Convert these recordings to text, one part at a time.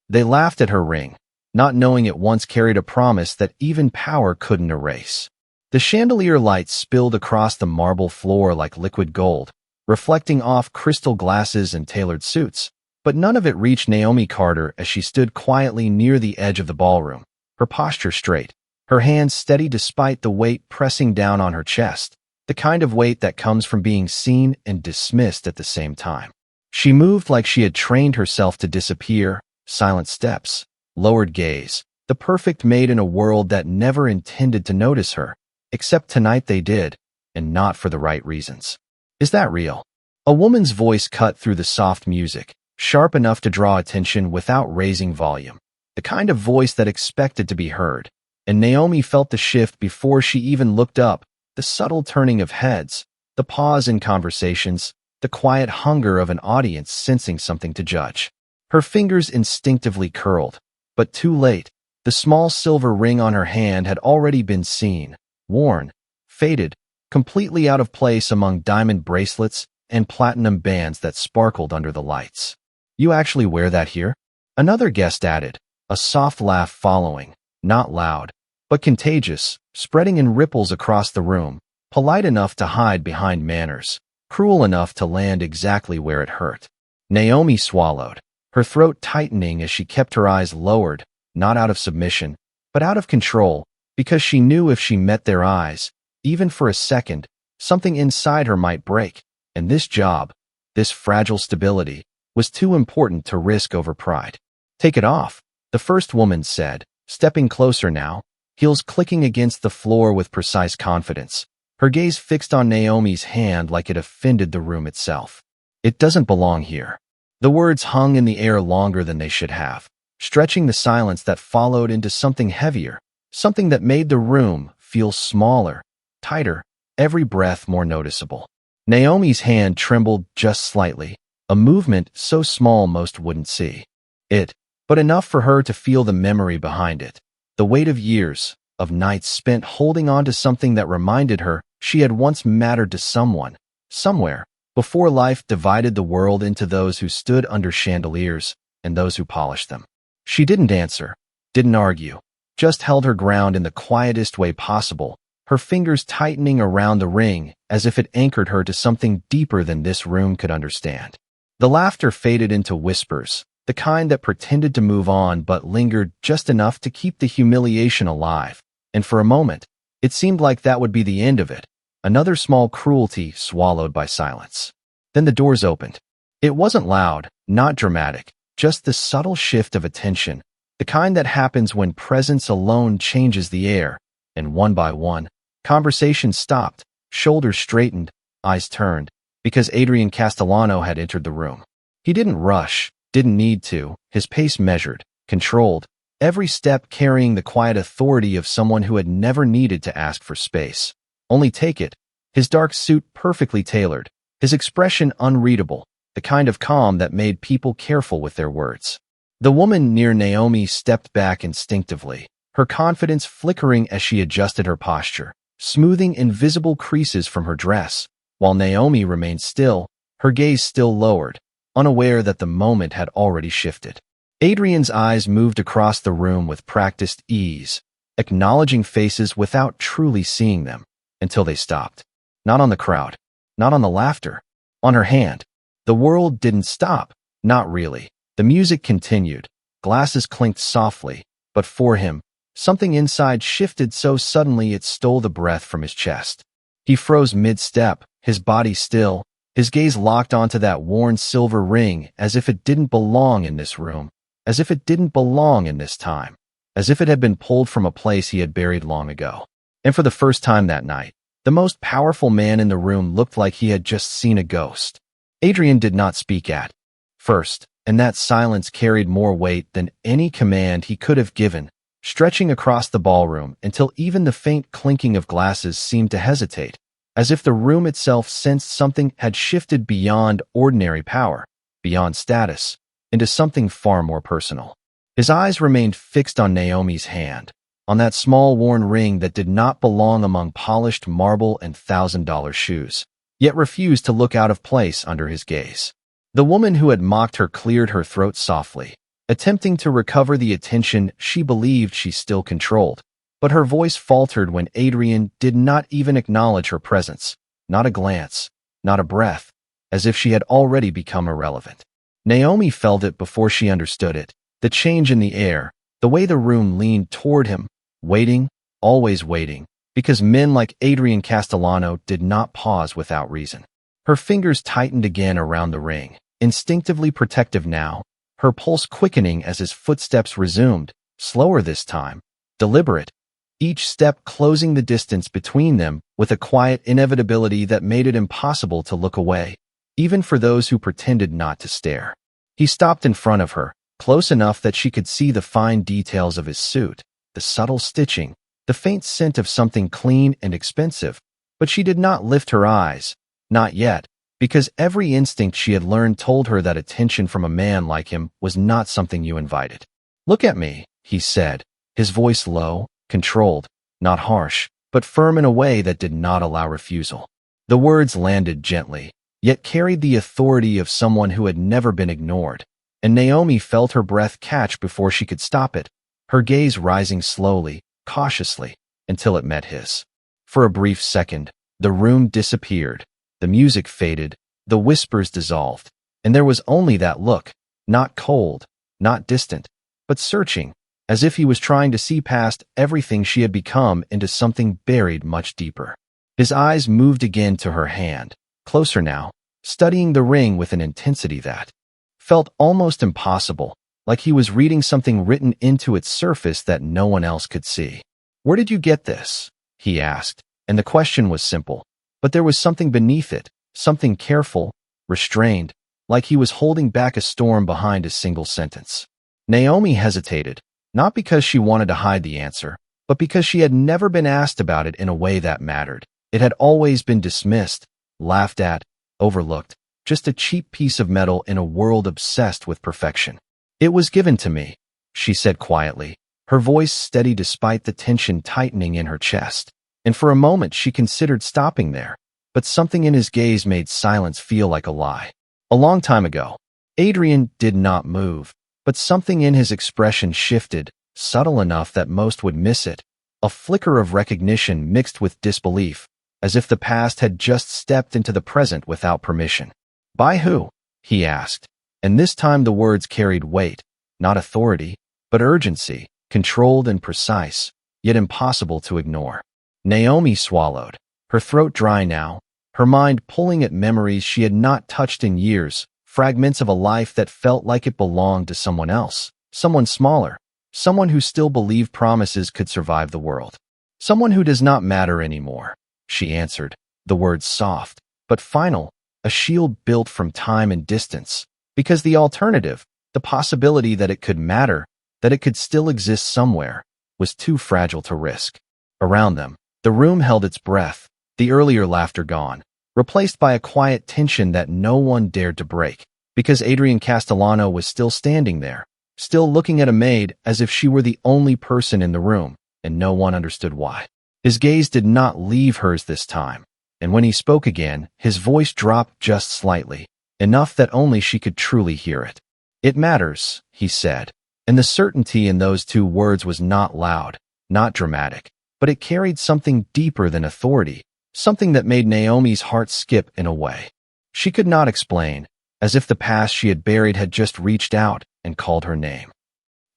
They laughed at her ring, not knowing it once carried a promise that even power couldn't erase. The chandelier light spilled across the marble floor like liquid gold, reflecting off crystal glasses and tailored suits, but none of it reached Naomi Carter as she stood quietly near the edge of the ballroom, her posture straight, her hands steady despite the weight pressing down on her chest, the kind of weight that comes from being seen and dismissed at the same time. She moved like she had trained herself to disappear, silent steps, lowered gaze, the perfect maid in a world that never intended to notice her, except tonight they did, and not for the right reasons. Is that real? A woman's voice cut through the soft music, sharp enough to draw attention without raising volume, the kind of voice that expected to be heard. And Naomi felt the shift before she even looked up, the subtle turning of heads, the pause in conversations, the quiet hunger of an audience sensing something to judge. Her fingers instinctively curled, but too late. The small silver ring on her hand had already been seen, worn, faded, completely out of place among diamond bracelets and platinum bands that sparkled under the lights. "You actually wear that here?" Another guest added, a soft laugh following, not loud, but contagious, spreading in ripples across the room, polite enough to hide behind manners, cruel enough to land exactly where it hurt. Naomi swallowed, her throat tightening as she kept her eyes lowered, not out of submission, but out of control, because she knew if she met their eyes, even for a second, something inside her might break, and this job, this fragile stability, was too important to risk over pride. "Take it off," the first woman said, stepping closer now, heels clicking against the floor with precise confidence, her gaze fixed on Naomi's hand like it offended the room itself. "It doesn't belong here." The words hung in the air longer than they should have, stretching the silence that followed into something heavier, something that made the room feel smaller, tighter, every breath more noticeable. Naomi's hand trembled just slightly, a movement so small most wouldn't see it, but enough for her to feel the memory behind it. The weight of years, of nights spent holding on to something that reminded her she had once mattered to someone, somewhere, before life divided the world into those who stood under chandeliers and those who polished them. She didn't answer, didn't argue, just held her ground in the quietest way possible, her fingers tightening around the ring as if it anchored her to something deeper than this room could understand. The laughter faded into whispers, the kind that pretended to move on but lingered just enough to keep the humiliation alive, and for a moment, it seemed like that would be the end of it, another small cruelty swallowed by silence. Then the doors opened. It wasn't loud, not dramatic, just the subtle shift of attention, the kind that happens when presence alone changes the air, and one by one, conversations stopped, shoulders straightened, eyes turned, because Adrian Castellano had entered the room. He didn't rush, didn't need to, his pace measured, controlled, every step carrying the quiet authority of someone who had never needed to ask for space. Only take it, his dark suit perfectly tailored, his expression unreadable, the kind of calm that made people careful with their words. The woman near Naomi stepped back instinctively, her confidence flickering as she adjusted her posture, smoothing invisible creases from her dress, while Naomi remained still, her gaze still lowered, unaware that the moment had already shifted. Adrian's eyes moved across the room with practiced ease, acknowledging faces without truly seeing them, until they stopped. Not on the crowd, not on the laughter, on her hand. The world didn't stop, not really. The music continued, glasses clinked softly, but for him, something inside shifted so suddenly it stole the breath from his chest. He froze mid-step, his body still, his gaze locked onto that worn silver ring as if it didn't belong in this room, as if it didn't belong in this time, as if it had been pulled from a place he had buried long ago. And for the first time that night, the most powerful man in the room looked like he had just seen a ghost. Adrian did not speak at first, and that silence carried more weight than any command he could have given, stretching across the ballroom until even the faint clinking of glasses seemed to hesitate, as if the room itself sensed something had shifted beyond ordinary power, beyond status, into something far more personal. His eyes remained fixed on Naomi's hand, on that small worn ring that did not belong among polished marble and $1,000 shoes, yet refused to look out of place under his gaze. The woman who had mocked her cleared her throat softly, attempting to recover the attention she believed she still controlled. But her voice faltered when Adrian did not even acknowledge her presence. Not a glance, not a breath, as if she had already become irrelevant. Naomi felt it before she understood it, the change in the air, the way the room leaned toward him, waiting, always waiting, because men like Adrian Castellano did not pause without reason. Her fingers tightened again around the ring, instinctively protective now, her pulse quickening as his footsteps resumed, slower this time, deliberate, each step closing the distance between them with a quiet inevitability that made it impossible to look away, even for those who pretended not to stare. He stopped in front of her, close enough that she could see the fine details of his suit, the subtle stitching, the faint scent of something clean and expensive, but she did not lift her eyes, not yet, because every instinct she had learned told her that attention from a man like him was not something you invited. "Look at me," he said, his voice low, controlled, not harsh, but firm in a way that did not allow refusal. The words landed gently, yet carried the authority of someone who had never been ignored, and Naomi felt her breath catch before she could stop it, her gaze rising slowly, cautiously, until it met his. For a brief second, the room disappeared, the music faded, the whispers dissolved, and there was only that look, not cold, not distant, but searching, as if he was trying to see past everything she had become into something buried much deeper. His eyes moved again to her hand, closer now, studying the ring with an intensity that felt almost impossible, like he was reading something written into its surface that no one else could see. "Where did you get this?" he asked, and the question was simple, but there was something beneath it, something careful, restrained, like he was holding back a storm behind a single sentence. Naomi hesitated, not because she wanted to hide the answer, but because she had never been asked about it in a way that mattered. It had always been dismissed, laughed at, overlooked, just a cheap piece of metal in a world obsessed with perfection. "It was given to me," she said quietly, her voice steady despite the tension tightening in her chest. And for a moment she considered stopping there, but something in his gaze made silence feel like a lie. "A long time ago." Adrian did not move, but something in his expression shifted, subtle enough that most would miss it, a flicker of recognition mixed with disbelief, as if the past had just stepped into the present without permission. "By who?" he asked, and this time the words carried weight, not authority, but urgency, controlled and precise, yet impossible to ignore. Naomi swallowed, her throat dry now, her mind pulling at memories she had not touched in years, fragments of a life that felt like it belonged to someone else, someone smaller, someone who still believed promises could survive the world. "Someone who does not matter anymore," she answered, the words soft, but final, a shield built from time and distance, because the alternative, the possibility that it could matter, that it could still exist somewhere, was too fragile to risk. Around them, the room held its breath, the earlier laughter gone, replaced by a quiet tension that no one dared to break, because Adrian Castellano was still standing there, still looking at a maid as if she were the only person in the room, and no one understood why. His gaze did not leave hers this time, and when he spoke again, his voice dropped just slightly, enough that only she could truly hear it. "It matters," he said, and the certainty in those two words was not loud, not dramatic, but it carried something deeper than authority, something that made Naomi's heart skip in a way she could not explain, as if the past she had buried had just reached out and called her name.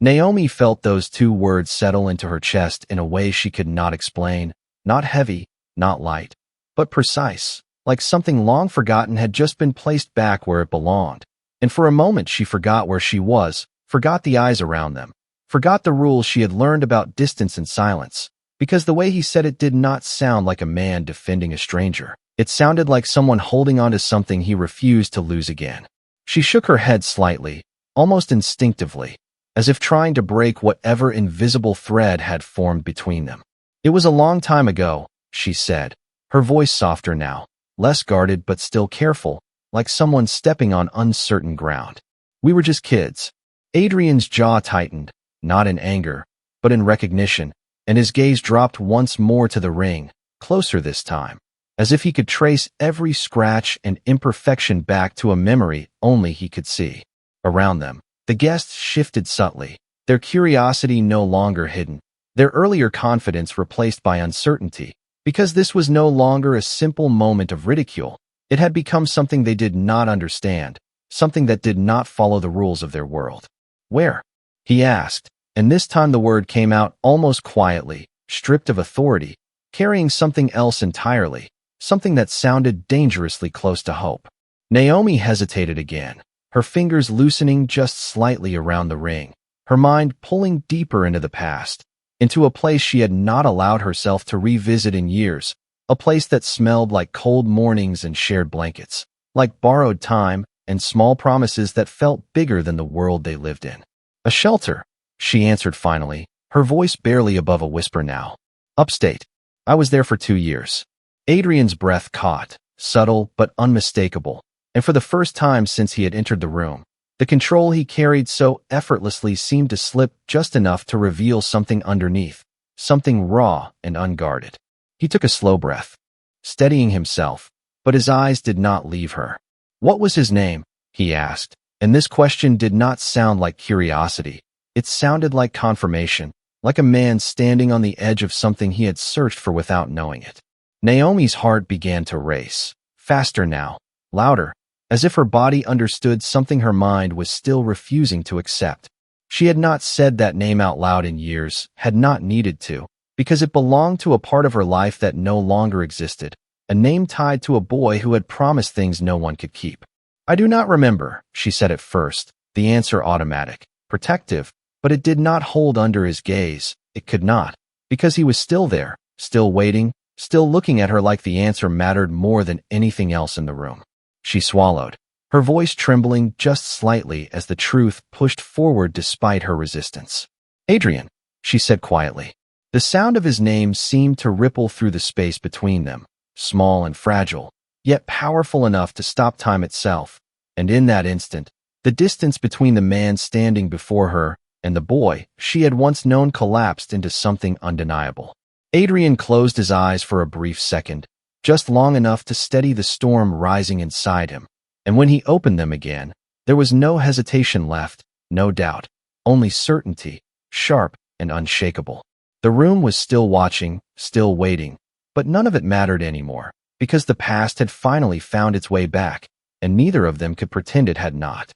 Naomi felt those two words settle into her chest in a way she could not explain, not heavy, not light, but precise, like something long forgotten had just been placed back where it belonged. And for a moment she forgot where she was, forgot the eyes around them, forgot the rules she had learned about distance and silence, because the way he said it did not sound like a man defending a stranger. It sounded like someone holding on to something he refused to lose again. She shook her head slightly, almost instinctively, as if trying to break whatever invisible thread had formed between them. "It was a long time ago," she said, her voice softer now, less guarded but still careful, like someone stepping on uncertain ground. "We were just kids." Adrian's jaw tightened, not in anger, but in recognition, and his gaze dropped once more to the ring, closer this time, as if he could trace every scratch and imperfection back to a memory only he could see. Around them, The guests shifted subtly, their curiosity no longer hidden, their earlier confidence replaced by uncertainty. Because this was no longer a simple moment of ridicule, it had become something they did not understand, something that did not follow the rules of their world. Where? He asked, and this time the word came out almost quietly, stripped of authority, carrying something else entirely, something that sounded dangerously close to hope. Naomi hesitated again, her fingers loosening just slightly around the ring, her mind pulling deeper into the past, into a place she had not allowed herself to revisit in years, a place that smelled like cold mornings and shared blankets, like borrowed time and small promises that felt bigger than the world they lived in. A shelter, she answered finally, her voice barely above a whisper now. Upstate. I was there for 2 years. Adrian's breath caught, subtle but unmistakable, and for the first time since he had entered the room, the control he carried so effortlessly seemed to slip just enough to reveal something underneath, something raw and unguarded. He took a slow breath, steadying himself, but his eyes did not leave her. What was his name? He asked, and this question did not sound like curiosity. It sounded like confirmation, like a man standing on the edge of something he had searched for without knowing it. Naomi's heart began to race, faster now, louder, as if her body understood something her mind was still refusing to accept. She had not said that name out loud in years, had not needed to, because it belonged to a part of her life that no longer existed, a name tied to a boy who had promised things no one could keep. I do not remember, she said at first, the answer automatic, protective, but it did not hold under his gaze. It could not, because he was still there, still waiting, still looking at her like the answer mattered more than anything else in the room. She swallowed, her voice trembling just slightly as the truth pushed forward despite her resistance. Adrian, she said quietly. The sound of his name seemed to ripple through the space between them, small and fragile, yet powerful enough to stop time itself, and in that instant, the distance between the man standing before her and the boy she had once known collapsed into something undeniable. Adrian closed his eyes for a brief second, just long enough to steady the storm rising inside him, and when he opened them again, there was no hesitation left, no doubt, only certainty, sharp and unshakable. The room was still watching, still waiting, but none of it mattered anymore, because the past had finally found its way back, and neither of them could pretend it had not.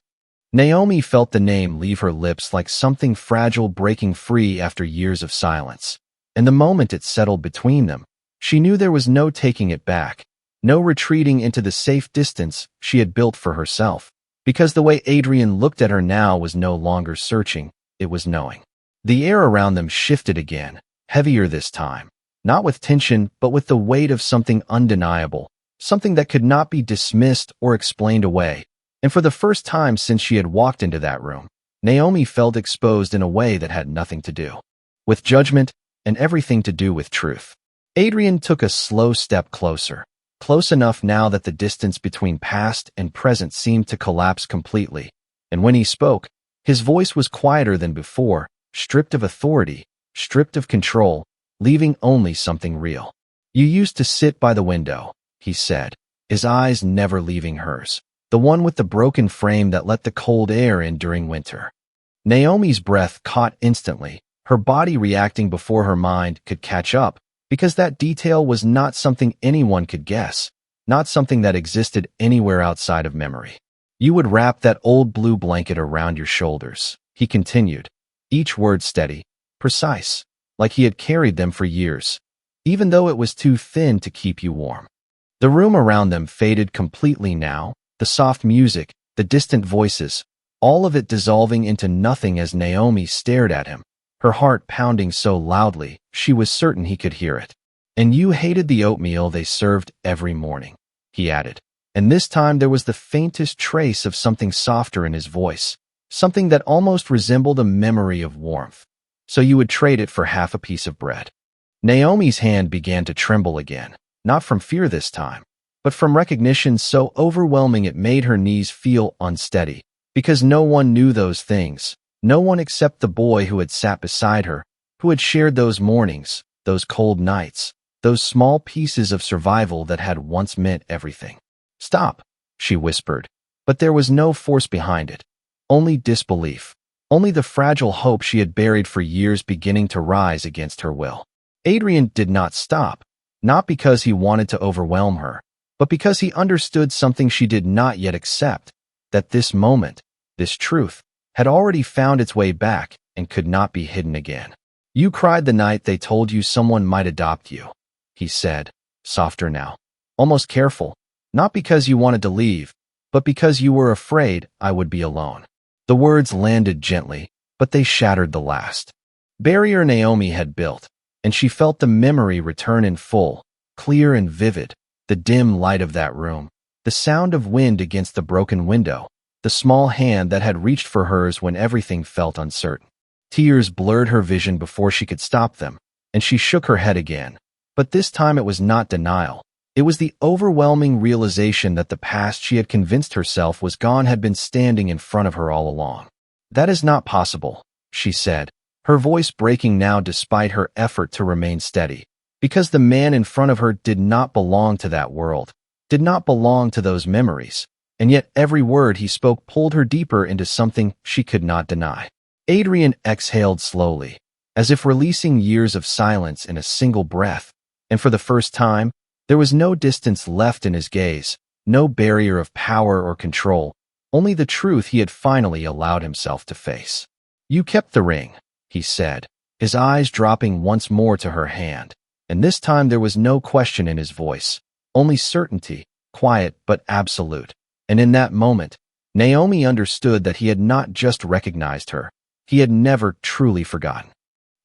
Naomi felt the name leave her lips like something fragile breaking free after years of silence, and the moment it settled between them, she knew there was no taking it back, no retreating into the safe distance she had built for herself, because the way Adrian looked at her now was no longer searching, it was knowing. The air around them shifted again, heavier this time, not with tension but with the weight of something undeniable, something that could not be dismissed or explained away, and for the first time since she had walked into that room, Naomi felt exposed in a way that had nothing to do with judgment and everything to do with truth. Adrian took a slow step closer, close enough now that the distance between past and present seemed to collapse completely, and when he spoke, his voice was quieter than before, stripped of authority, stripped of control, leaving only something real. You used to sit by the window, he said, his eyes never leaving hers, the one with the broken frame that let the cold air in during winter. Naomi's breath caught instantly, her body reacting before her mind could catch up, because that detail was not something anyone could guess, not something that existed anywhere outside of memory. You would wrap that old blue blanket around your shoulders, he continued, each word steady, precise, like he had carried them for years, even though it was too thin to keep you warm. The room around them faded completely now, the soft music, the distant voices, all of it dissolving into nothing as Naomi stared at him, her heart pounding so loudly she was certain he could hear it. And you hated the oatmeal they served every morning, he added, and this time there was the faintest trace of something softer in his voice, something that almost resembled a memory of warmth. So you would trade it for half a piece of bread. Naomi's hand began to tremble again, not from fear this time, but from recognition so overwhelming it made her knees feel unsteady, because no one knew those things, no one except the boy who had sat beside her, who had shared those mornings, those cold nights, those small pieces of survival that had once meant everything. Stop, she whispered, but there was no force behind it, only disbelief, only the fragile hope she had buried for years beginning to rise against her will. Adrian did not stop, not because he wanted to overwhelm her, but because he understood something she did not yet accept, that this moment, this truth, had already found its way back and could not be hidden again. "You cried the night they told you someone might adopt you," he said, softer now, almost careful, "not because you wanted to leave, but because you were afraid I would be alone." The words landed gently, but they shattered the last barrier Naomi had built, and she felt the memory return in full, clear and vivid, the dim light of that room, the sound of wind against the broken window, the small hand that had reached for hers when everything felt uncertain. Tears blurred her vision before she could stop them, and she shook her head again. But this time it was not denial. It was the overwhelming realization that the past she had convinced herself was gone had been standing in front of her all along. "That is not possible," she said, her voice breaking now despite her effort to remain steady, because the man in front of her did not belong to that world, did not belong to those memories, and yet every word he spoke pulled her deeper into something she could not deny. Adrian exhaled slowly, as if releasing years of silence in a single breath, and for the first time, there was no distance left in his gaze, no barrier of power or control, only the truth he had finally allowed himself to face. "You kept the ring," he said, his eyes dropping once more to her hand, and this time there was no question in his voice, only certainty, quiet but absolute. And in that moment, Naomi understood that he had not just recognized her, he had never truly forgotten.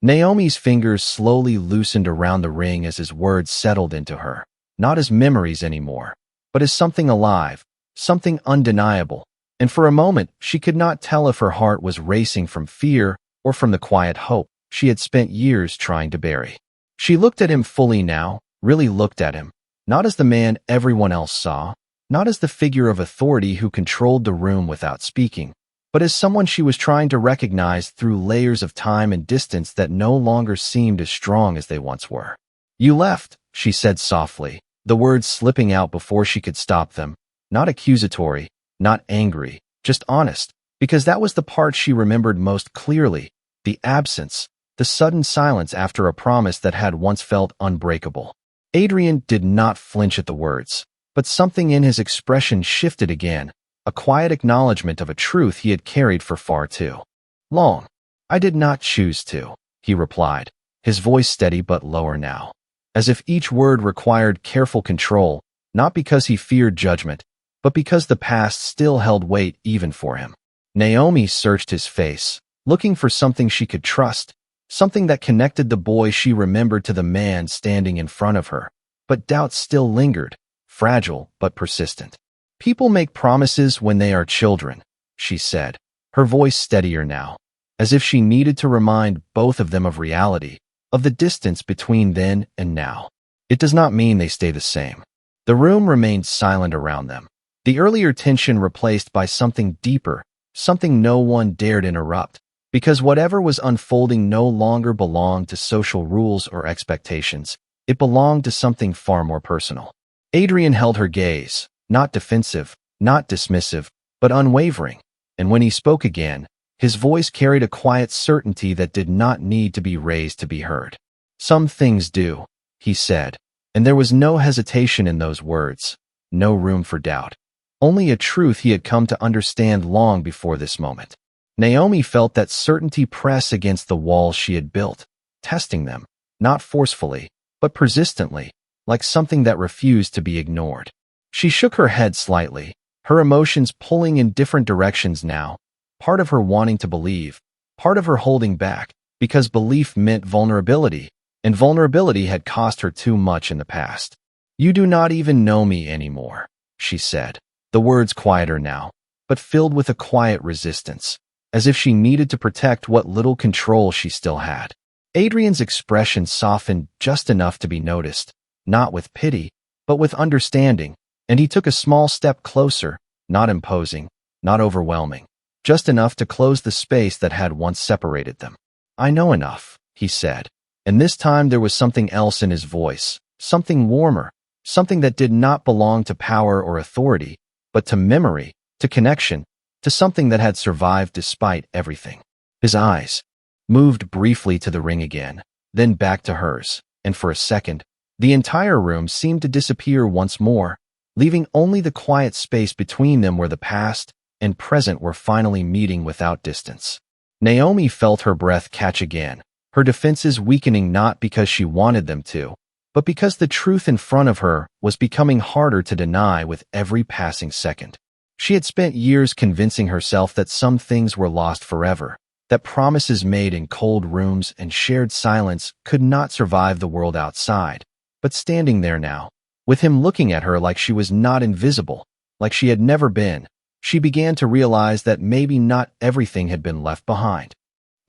Naomi's fingers slowly loosened around the ring as his words settled into her, not as memories anymore, but as something alive, something undeniable, and for a moment she could not tell if her heart was racing from fear or from the quiet hope she had spent years trying to bury. She looked at him fully now, really looked at him, not as the man everyone else saw, not as the figure of authority who controlled the room without speaking, but as someone she was trying to recognize through layers of time and distance that no longer seemed as strong as they once were. "You left," she said softly, the words slipping out before she could stop them, not accusatory, not angry, just honest, because that was the part she remembered most clearly, the absence, the sudden silence after a promise that had once felt unbreakable. Adrian did not flinch at the words, but something in his expression shifted again, a quiet acknowledgement of a truth he had carried for far too long. "I did not choose to," he replied, his voice steady but lower now, as if each word required careful control, not because he feared judgment, but because the past still held weight even for him. Naomi searched his face, looking for something she could trust, something that connected the boy she remembered to the man standing in front of her, but doubt still lingered, fragile but persistent. "People make promises when they are children," she said, her voice steadier now, as if she needed to remind both of them of reality, of the distance between then and now. "It does not mean they stay the same." The room remained silent around them, the earlier tension replaced by something deeper, something no one dared interrupt, because whatever was unfolding no longer belonged to social rules or expectations. It belonged to something far more personal. Adrian held her gaze, not defensive, not dismissive, but unwavering, and when he spoke again, his voice carried a quiet certainty that did not need to be raised to be heard. "Some things do," he said, and there was no hesitation in those words, no room for doubt, only a truth he had come to understand long before this moment. Naomi felt that certainty press against the walls she had built, testing them, not forcefully, but persistently, like something that refused to be ignored. She shook her head slightly, her emotions pulling in different directions now, part of her wanting to believe, part of her holding back, because belief meant vulnerability, and vulnerability had cost her too much in the past. "You do not even know me anymore," she said, the words quieter now, but filled with a quiet resistance, as if she needed to protect what little control she still had. Adrian's expression softened just enough to be noticed, not with pity, but with understanding, and he took a small step closer, not imposing, not overwhelming, just enough to close the space that had once separated them. "I know enough," he said, and this time there was something else in his voice, something warmer, something that did not belong to power or authority, but to memory, to connection, to something that had survived despite everything. His eyes moved briefly to the ring again, then back to hers, and for a second, the entire room seemed to disappear once more, leaving only the quiet space between them where the past and present were finally meeting without distance. Naomi felt her breath catch again, her defenses weakening not because she wanted them to, but because the truth in front of her was becoming harder to deny with every passing second. She had spent years convincing herself that some things were lost forever, that promises made in cold rooms and shared silence could not survive the world outside. But standing there now, with him looking at her like she was not invisible, like she had never been, she began to realize that maybe not everything had been left behind.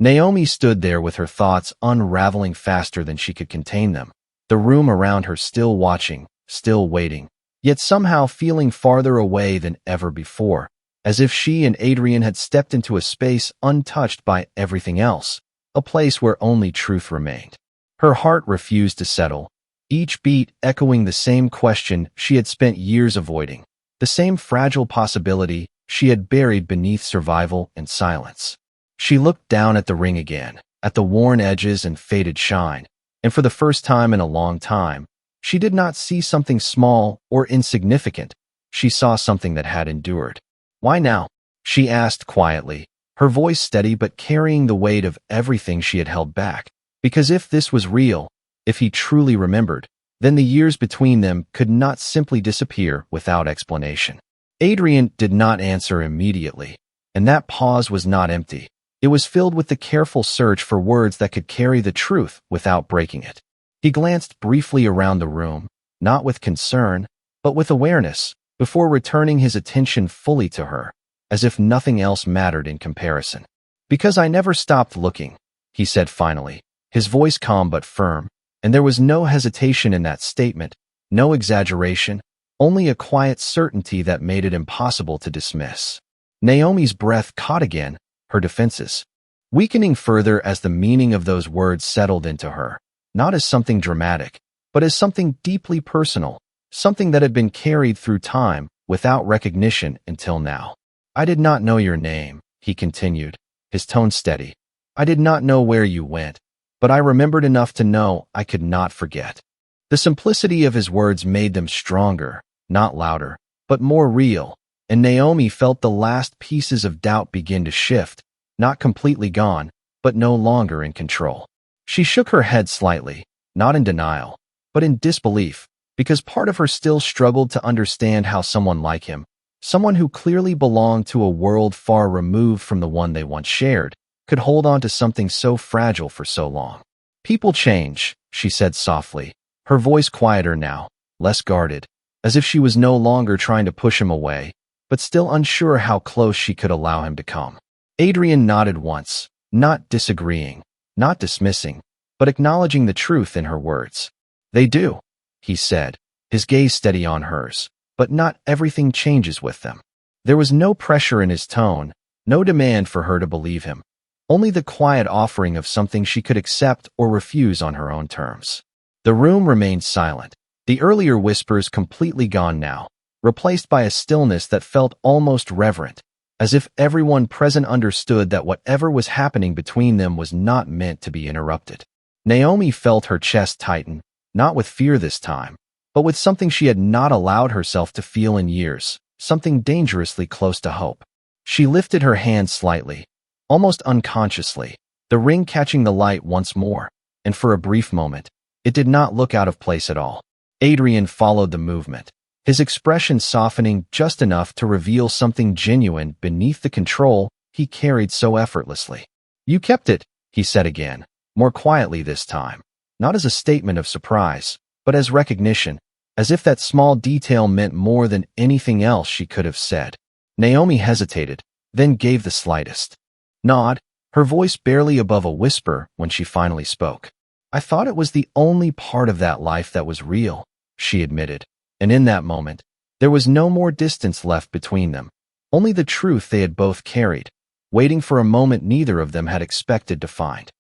Naomi stood there with her thoughts unraveling faster than she could contain them, the room around her still watching, still waiting, yet somehow feeling farther away than ever before, as if she and Adrian had stepped into a space untouched by everything else, a place where only truth remained. Her heart refused to settle, each beat echoing the same question she had spent years avoiding, the same fragile possibility she had buried beneath survival and silence. She looked down at the ring again, at the worn edges and faded shine, and for the first time in a long time, she did not see something small or insignificant. She saw something that had endured. "Why now?" she asked quietly, her voice steady but carrying the weight of everything she had held back. Because if this was real, if he truly remembered, then the years between them could not simply disappear without explanation. Adrian did not answer immediately, and that pause was not empty. It was filled with the careful search for words that could carry the truth without breaking it. He glanced briefly around the room, not with concern, but with awareness, before returning his attention fully to her, as if nothing else mattered in comparison. "Because I never stopped looking," he said finally, his voice calm but firm, and there was no hesitation in that statement, no exaggeration, only a quiet certainty that made it impossible to dismiss. Naomi's breath caught again, her defenses weakening further as the meaning of those words settled into her, not as something dramatic, but as something deeply personal, something that had been carried through time without recognition until now. "I did not know your name," he continued, his tone steady. "I did not know where you went, but I remembered enough to know I could not forget." The simplicity of his words made them stronger, not louder, but more real, and Naomi felt the last pieces of doubt begin to shift, not completely gone, but no longer in control. She shook her head slightly, not in denial, but in disbelief, because part of her still struggled to understand how someone like him, someone who clearly belonged to a world far removed from the one they once shared, could hold on to something so fragile for so long. "People change," she said softly, her voice quieter now, less guarded, as if she was no longer trying to push him away, but still unsure how close she could allow him to come. Adrian nodded once, not disagreeing, not dismissing, but acknowledging the truth in her words. "They do," he said, his gaze steady on hers, "but not everything changes with them." There was no pressure in his tone, no demand for her to believe him, only the quiet offering of something she could accept or refuse on her own terms. The room remained silent, the earlier whispers completely gone now, replaced by a stillness that felt almost reverent, as if everyone present understood that whatever was happening between them was not meant to be interrupted. Naomi felt her chest tighten, not with fear this time, but with something she had not allowed herself to feel in years, something dangerously close to hope. She lifted her hand slightly, almost unconsciously, the ring catching the light once more, and for a brief moment, it did not look out of place at all. Adrian followed the movement, his expression softening just enough to reveal something genuine beneath the control he carried so effortlessly. "You kept it," he said again, more quietly this time, not as a statement of surprise, but as recognition, as if that small detail meant more than anything else she could have said. Naomi hesitated, then gave the slightest nod, her voice barely above a whisper when she finally spoke. "I thought it was the only part of that life that was real," she admitted, and in that moment, there was no more distance left between them, only the truth they had both carried, waiting for a moment neither of them had expected to find.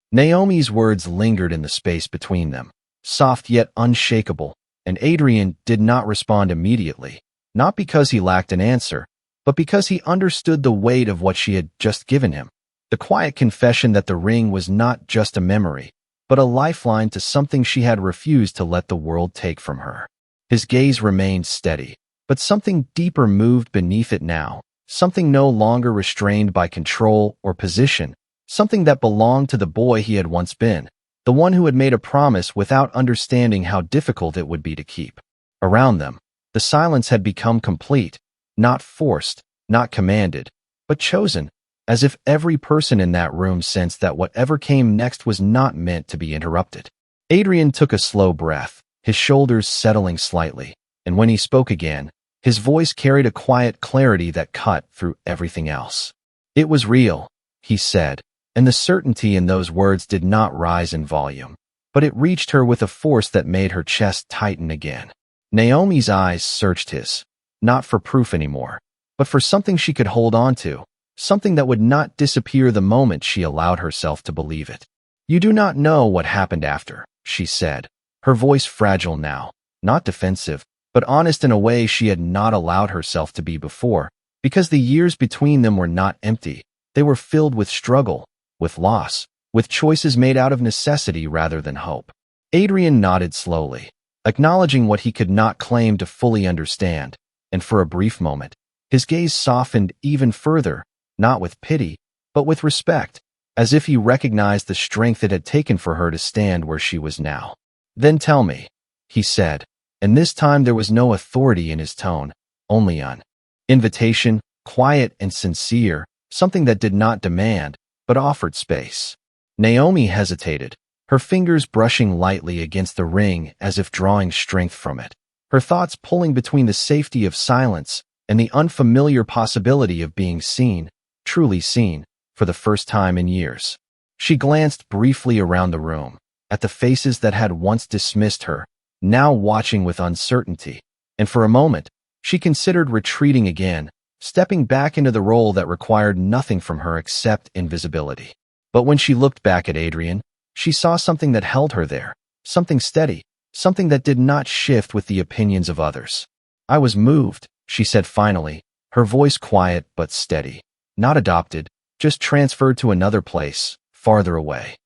Naomi's words lingered in the space between them, soft yet unshakable, and Adrian did not respond immediately, not because he lacked an answer, but because he understood the weight of what she had just given him. The quiet confession that the ring was not just a memory, but a lifeline to something she had refused to let the world take from her. His gaze remained steady, but something deeper moved beneath it now, something no longer restrained by control or position, something that belonged to the boy he had once been, the one who had made a promise without understanding how difficult it would be to keep. Around them, the silence had become complete, not forced, not commanded, but chosen, as if every person in that room sensed that whatever came next was not meant to be interrupted. Adrian took a slow breath, his shoulders settling slightly, and when he spoke again, his voice carried a quiet clarity that cut through everything else. "It was real," he said, and the certainty in those words did not rise in volume, but it reached her with a force that made her chest tighten again. Naomi's eyes searched his, not for proof anymore, but for something she could hold on to, something that would not disappear the moment she allowed herself to believe it. "You do not know what happened after," she said, her voice fragile now, not defensive, but honest in a way she had not allowed herself to be before, because the years between them were not empty. They were filled with struggle, with loss, with choices made out of necessity rather than hope. Adrian nodded slowly, acknowledging what he could not claim to fully understand, and for a brief moment, his gaze softened even further, not with pity, but with respect, as if he recognized the strength it had taken for her to stand where she was now. "Then tell me," he said, and this time there was no authority in his tone, only an invitation, quiet and sincere, something that did not demand, but offered space. Naomi hesitated, her fingers brushing lightly against the ring as if drawing strength from it, her thoughts pulling between the safety of silence and the unfamiliar possibility of being seen, truly seen, for the first time in years. She glanced briefly around the room, at the faces that had once dismissed her, now watching with uncertainty, and for a moment, she considered retreating again, stepping back into the role that required nothing from her except invisibility. But when she looked back at Adrian, she saw something that held her there, something steady, something that did not shift with the opinions of others. "I was moved," she said finally, her voice quiet but steady. "Not adopted, just transferred to another place, farther away."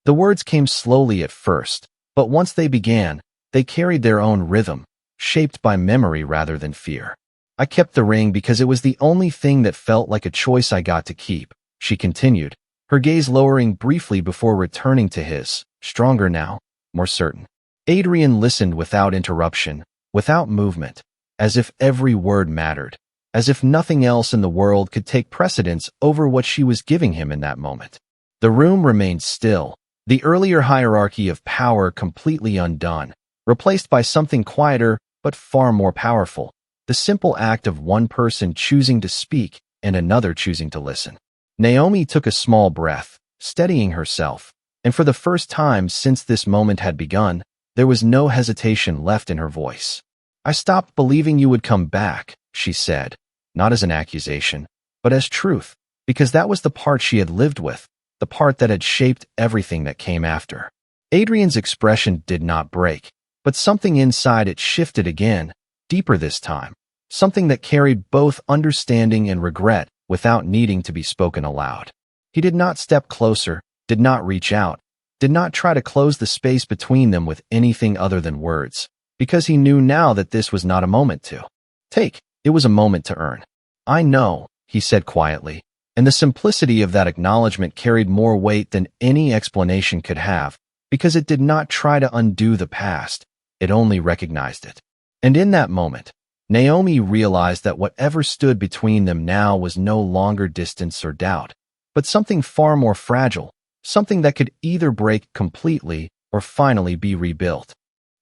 The words came slowly at first, but once they began, they carried their own rhythm, shaped by memory rather than fear. "I kept the ring because it was the only thing that felt like a choice I got to keep," she continued, her gaze lowering briefly before returning to his, stronger now, more certain. Adrian listened without interruption, without movement, as if every word mattered, as if nothing else in the world could take precedence over what she was giving him in that moment. The room remained still, the earlier hierarchy of power completely undone, replaced by something quieter but far more powerful, the simple act of one person choosing to speak and another choosing to listen. Naomi took a small breath, steadying herself, and for the first time since this moment had begun, there was no hesitation left in her voice. "I stopped believing you would come back," she said, not as an accusation, but as truth, because that was the part she had lived with, the part that had shaped everything that came after. Adrian's expression did not break, but something inside it shifted again, deeper this time, something that carried both understanding and regret without needing to be spoken aloud. He did not step closer, did not reach out, did not try to close the space between them with anything other than words, because he knew now that this was not a moment to take, it was a moment to earn. "I know," he said quietly, and the simplicity of that acknowledgement carried more weight than any explanation could have, because it did not try to undo the past, it only recognized it. And in that moment, Naomi realized that whatever stood between them now was no longer distance or doubt, but something far more fragile, something that could either break completely or finally be rebuilt.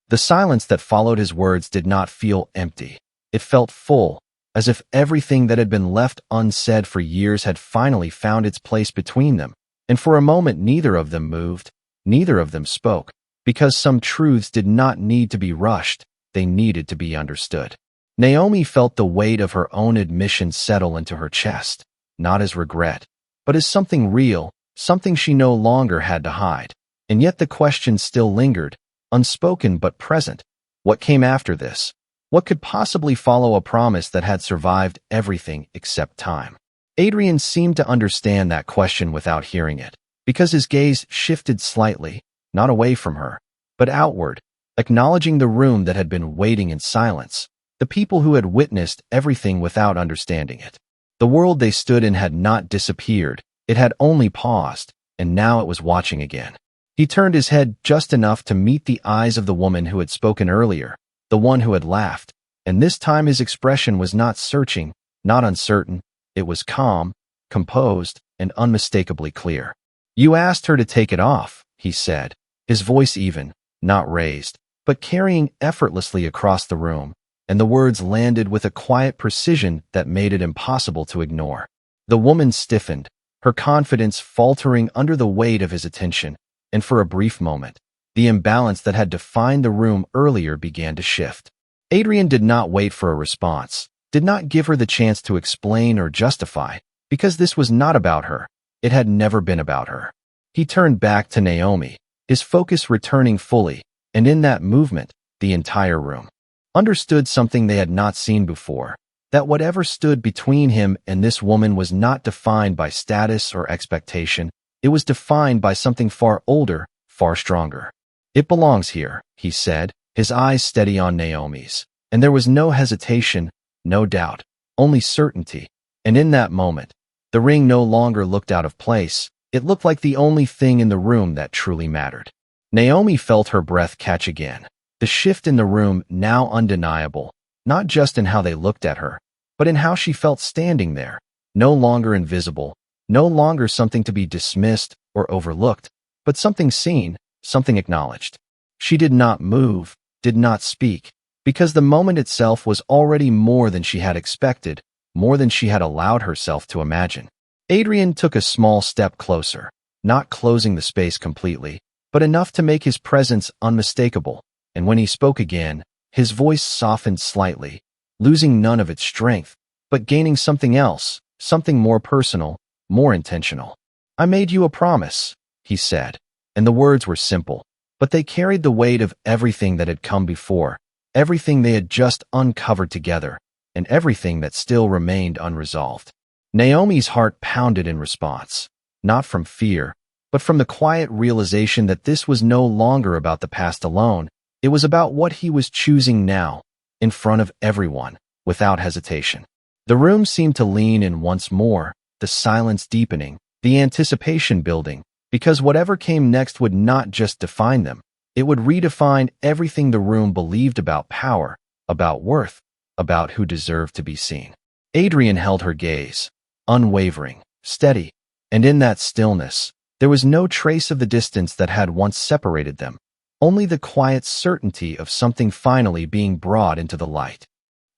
The silence that followed his words did not feel empty. It felt full, as if everything that had been left unsaid for years had finally found its place between them, and for a moment neither of them moved, neither of them spoke, because some truths did not need to be rushed, they needed to be understood. Naomi felt the weight of her own admission settle into her chest, not as regret, but as something real, something she no longer had to hide. And yet the question still lingered, unspoken but present. What came after this? What could possibly follow a promise that had survived everything except time? Adrian seemed to understand that question without hearing it, because his gaze shifted slightly, not away from her, but outward, acknowledging the room that had been waiting in silence, the people who had witnessed everything without understanding it. The world they stood in had not disappeared, it had only paused, and now it was watching again. He turned his head just enough to meet the eyes of the woman who had spoken earlier, the one who had laughed, and this time his expression was not searching, not uncertain, it was calm, composed, and unmistakably clear. "You asked her to take it off," he said, his voice even, not raised, but carrying effortlessly across the room, and the words landed with a quiet precision that made it impossible to ignore. The woman stiffened, her confidence faltering under the weight of his attention, and for a brief moment, the imbalance that had defined the room earlier began to shift. Adrian did not wait for a response, did not give her the chance to explain or justify, because this was not about her. It had never been about her. He turned back to Naomi, his focus returning fully, and in that movement, the entire room understood something they had not seen before, that whatever stood between him and this woman was not defined by status or expectation, it was defined by something far older, far stronger. "It belongs here," he said, his eyes steady on Naomi's, and there was no hesitation, no doubt, only certainty, and in that moment, the ring no longer looked out of place, it looked like the only thing in the room that truly mattered. Naomi felt her breath catch again, the shift in the room now undeniable, not just in how they looked at her, but in how she felt standing there, no longer invisible, no longer something to be dismissed or overlooked, but something seen, something acknowledged. She did not move, did not speak, because the moment itself was already more than she had expected, more than she had allowed herself to imagine. Adrian took a small step closer, not closing the space completely, but enough to make his presence unmistakable, and when he spoke again, his voice softened slightly, losing none of its strength, but gaining something else, something more personal, more intentional. "I made you a promise," he said, and the words were simple, but they carried the weight of everything that had come before, everything they had just uncovered together, and everything that still remained unresolved. Naomi's heart pounded in response, not from fear, but from the quiet realization that this was no longer about the past alone, it was about what he was choosing now, in front of everyone, without hesitation. The room seemed to lean in once more, the silence deepening, the anticipation building, because whatever came next would not just define them, it would redefine everything the room believed about power, about worth, about who deserved to be seen. Adrian held her gaze, unwavering, steady, and in that stillness, there was no trace of the distance that had once separated them, only the quiet certainty of something finally being brought into the light.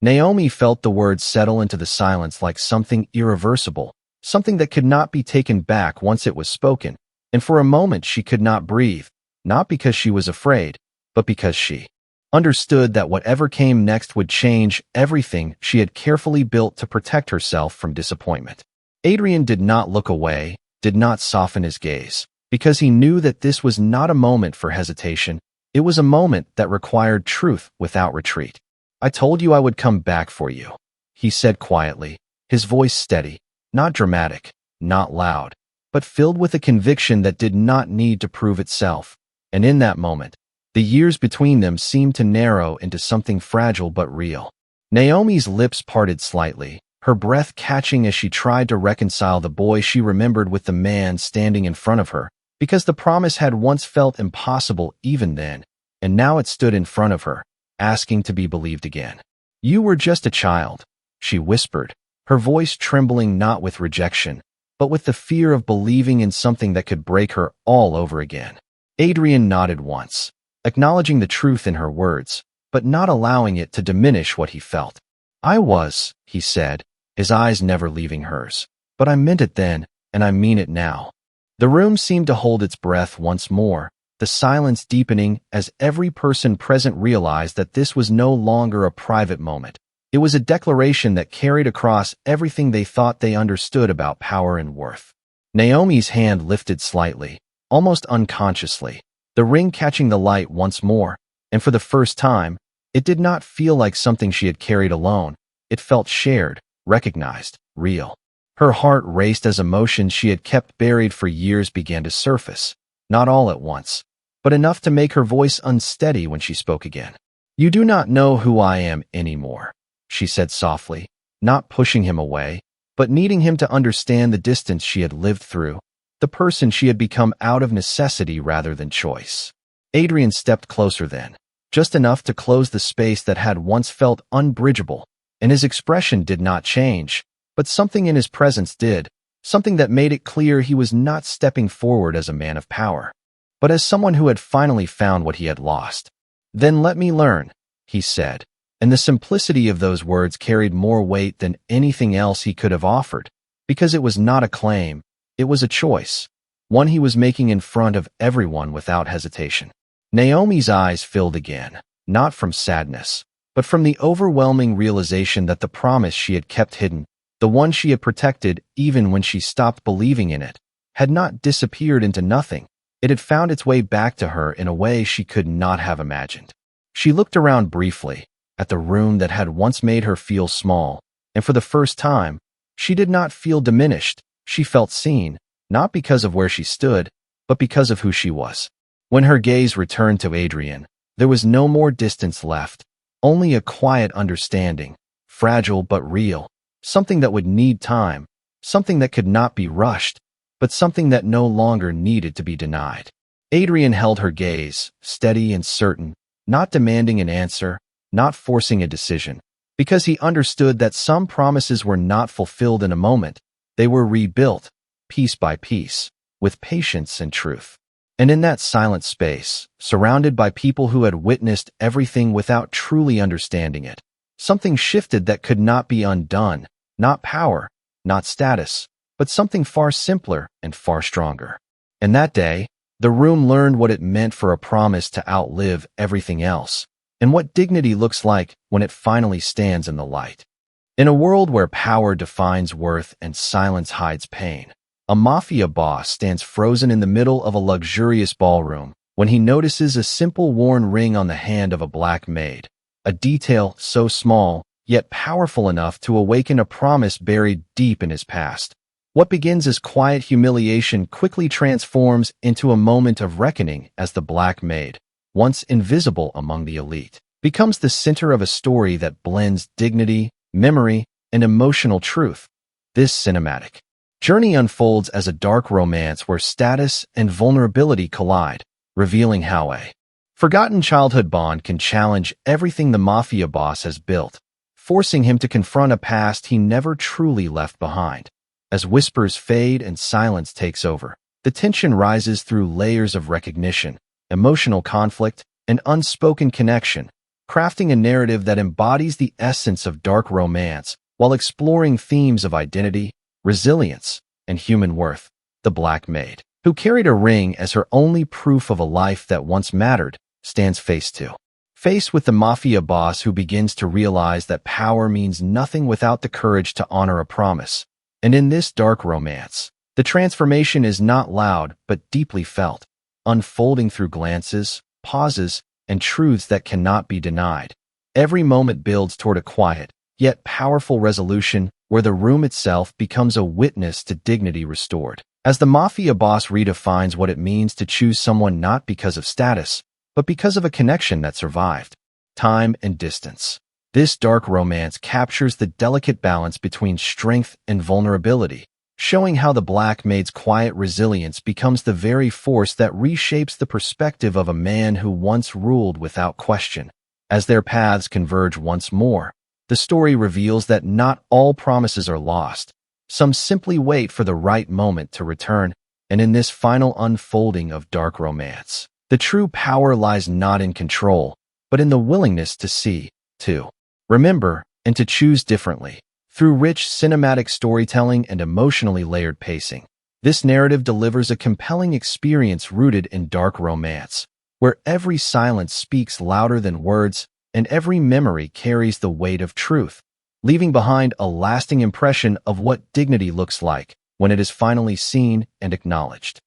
Naomi felt the words settle into the silence like something irreversible, something that could not be taken back once it was spoken, and for a moment she could not breathe, not because she was afraid, but because she understood that whatever came next would change everything she had carefully built to protect herself from disappointment. Adrian did not look away, did not soften his gaze, because he knew that this was not a moment for hesitation, it was a moment that required truth without retreat. "I told you I would come back for you," he said quietly, his voice steady, not dramatic, not loud, but filled with a conviction that did not need to prove itself, and in that moment, the years between them seemed to narrow into something fragile but real. Naomi's lips parted slightly, her breath catching as she tried to reconcile the boy she remembered with the man standing in front of her, because the promise had once felt impossible even then, and now it stood in front of her, asking to be believed again. "You were just a child," she whispered, her voice trembling not with rejection, but with the fear of believing in something that could break her all over again. Adrian nodded once, acknowledging the truth in her words, but not allowing it to diminish what he felt. "I was," he said, his eyes never leaving hers, "but I meant it then, and I mean it now." The room seemed to hold its breath once more, the silence deepening as every person present realized that this was no longer a private moment. It was a declaration that carried across everything they thought they understood about power and worth. Naomi's hand lifted slightly, almost unconsciously, the ring catching the light once more, and for the first time, It did not feel like something she had carried alone. It felt shared, recognized, real. Her heart raced as emotions she had kept buried for years began to surface, not all at once, but enough to make her voice unsteady when she spoke again. "You do not know who I am anymore," she said softly, not pushing him away, but needing him to understand the distance she had lived through, the person she had become out of necessity rather than choice. Adrian stepped closer then, just enough to close the space that had once felt unbridgeable, and his expression did not change, but something in his presence did, something that made it clear he was not stepping forward as a man of power, but as someone who had finally found what he had lost. "Then let me learn," he said, and the simplicity of those words carried more weight than anything else he could have offered, because it was not a claim, it was a choice, one he was making in front of everyone without hesitation. Naomi's eyes filled again, not from sadness, but from the overwhelming realization that the promise she had kept hidden, the one she had protected even when she stopped believing in it, had not disappeared into nothing. It had found its way back to her in a way she could not have imagined. She looked around briefly, at the room that had once made her feel small, and for the first time, she did not feel diminished. She felt seen, not because of where she stood, but because of who she was. When her gaze returned to Adrian, there was no more distance left, only a quiet understanding, fragile but real, something that would need time, something that could not be rushed, but something that no longer needed to be denied. Adrian held her gaze, steady and certain, not demanding an answer, not forcing a decision, because he understood that some promises were not fulfilled in a moment, they were rebuilt, piece by piece, with patience and truth. And in that silent space, surrounded by people who had witnessed everything without truly understanding it, something shifted that could not be undone, not power, not status, but something far simpler and far stronger. And that day, the room learned what it meant for a promise to outlive everything else, and what dignity looks like when it finally stands in the light. In a world where power defines worth and silence hides pain, a mafia boss stands frozen in the middle of a luxurious ballroom when he notices a simple worn ring on the hand of a black maid, a detail so small, yet powerful enough to awaken a promise buried deep in his past. What begins as quiet humiliation quickly transforms into a moment of reckoning as the Black Maid, once invisible among the elite, becomes the center of a story that blends dignity, memory, and emotional truth. This cinematic journey unfolds as a dark romance where status and vulnerability collide, revealing how a forgotten childhood bond can challenge everything the mafia boss has built, forcing him to confront a past he never truly left behind. As whispers fade and silence takes over, the tension rises through layers of recognition, emotional conflict, and unspoken connection, crafting a narrative that embodies the essence of dark romance while exploring themes of identity, resilience, and human worth. The Black Maid, who carried a ring as her only proof of a life that once mattered, stands face to face with the mafia boss who begins to realize that power means nothing without the courage to honor a promise. And in this dark romance, the transformation is not loud but deeply felt, unfolding through glances, pauses, and truths that cannot be denied. Every moment builds toward a quiet, yet powerful resolution where the room itself becomes a witness to dignity restored. As the mafia boss redefines what it means to choose someone not because of status, but because of a connection that survived time and distance. This dark romance captures the delicate balance between strength and vulnerability, showing how the Black Maid's quiet resilience becomes the very force that reshapes the perspective of a man who once ruled without question. As their paths converge once more, the story reveals that not all promises are lost. Some simply wait for the right moment to return, and in this final unfolding of dark romance, the true power lies not in control, but in the willingness to see, to remember, and to choose differently. Through rich cinematic storytelling and emotionally layered pacing, this narrative delivers a compelling experience rooted in dark romance, where every silence speaks louder than words and every memory carries the weight of truth, leaving behind a lasting impression of what dignity looks like when it is finally seen and acknowledged.